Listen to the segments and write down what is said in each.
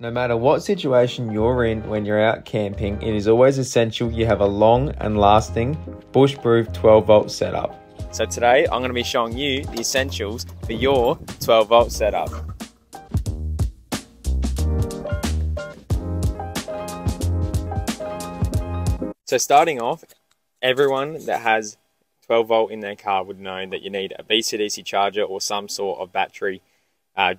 No matter what situation you're in when you're out camping, it is always essential you have a long and lasting bush-proof 12-volt setup. So today I'm going to be showing you the essentials for your 12-volt setup. So starting off, everyone that has 12-volt in their car would know that you need a BCDC charger or some sort of battery,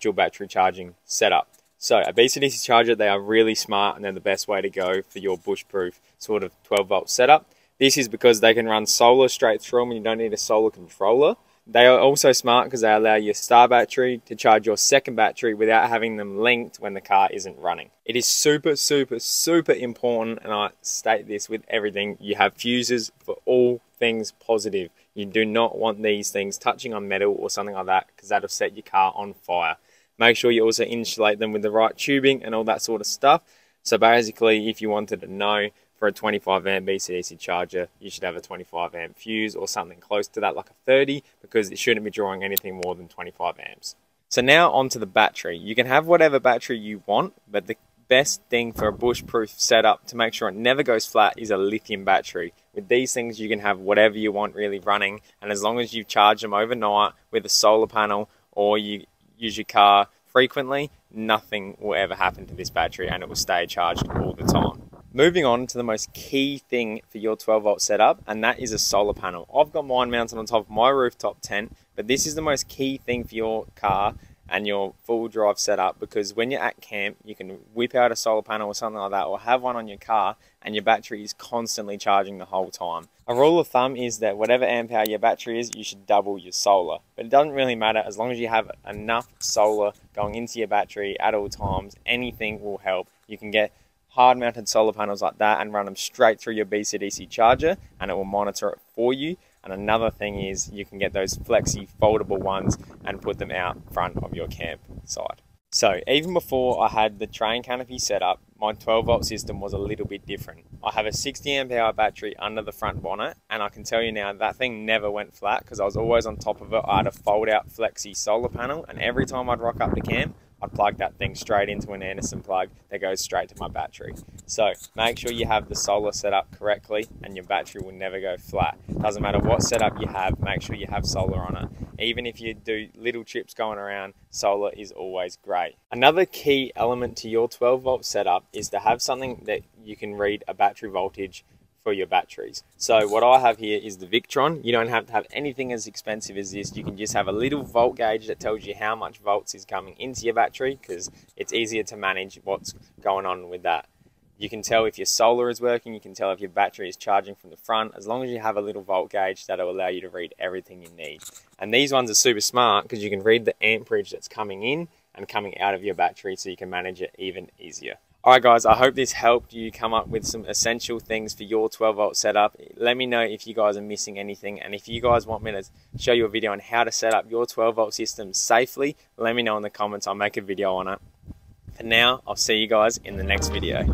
dual battery charging setup. So a BCDC charger, they are really smart and they're the best way to go for your bush-proof sort of 12-volt setup. This is because they can run solar straight through them and you don't need a solar controller. They are also smart because they allow your star battery to charge your second battery without having them linked when the car isn't running. It is super, super, super important, and I state this with everything, you have fuses for all things positive. You do not want these things touching on metal or something like that because that'll set your car on fire. Make sure you also insulate them with the right tubing and all that sort of stuff. So basically, if you wanted to know, for a 25 amp BCDC charger, you should have a 25 amp fuse or something close to that, like a 30, because it shouldn't be drawing anything more than 25 amps. So now onto the battery. You can have whatever battery you want, but the best thing for a bush-proof setup to make sure it never goes flat is a lithium battery. With these things, you can have whatever you want really running, and as long as you charge them overnight with a solar panel or you use your car frequently, nothing will ever happen to this battery and it will stay charged all the time. Moving on to the most key thing for your 12-volt setup, and that is a solar panel. I've got mine mounted on top of my rooftop tent, but this is the most key thing for your car and your full drive setup, because when you're at camp, you can whip out a solar panel or something like that, or have one on your car, and your battery is constantly charging the whole time. A rule of thumb is that whatever amp hour your battery is, you should double your solar. But it doesn't really matter, as long as you have enough solar going into your battery at all times, anything will help. You can get hard mounted solar panels like that and run them straight through your BCDC charger and it will monitor it for you. And another thing is you can get those flexi foldable ones and put them out front of your campsite. So even before I had the train canopy set up, my 12-volt system was a little bit different. I have a 60 amp hour battery under the front bonnet, and I can tell you now that thing never went flat because I was always on top of it. I had a fold out flexi solar panel, and every time I'd rock up to camp, I'd plug that thing straight into an Anderson plug that goes straight to my battery. So make sure you have the solar set up correctly and your battery will never go flat. Doesn't matter what setup you have, make sure you have solar on it. Even if you do little trips going around, solar is always great. Another key element to your 12-volt setup is to have something that you can read a battery voltage for your batteries. So what I have here is the Victron. You don't have to have anything as expensive as this. You can just have a little volt gauge that tells you how much volts is coming into your battery, because it's easier to manage what's going on with that. You can tell if your solar is working, you can tell if your battery is charging from the front. As long as you have a little volt gauge, that'll allow you to read everything you need. And these ones are super smart because you can read the amperage that's coming in and coming out of your battery, so you can manage it even easier. Alright guys, I hope this helped you come up with some essential things for your 12-volt setup. Let me know if you guys are missing anything, and if you guys want me to show you a video on how to set up your 12-volt system safely, let me know in the comments. I'll make a video on it. For now, I'll see you guys in the next video.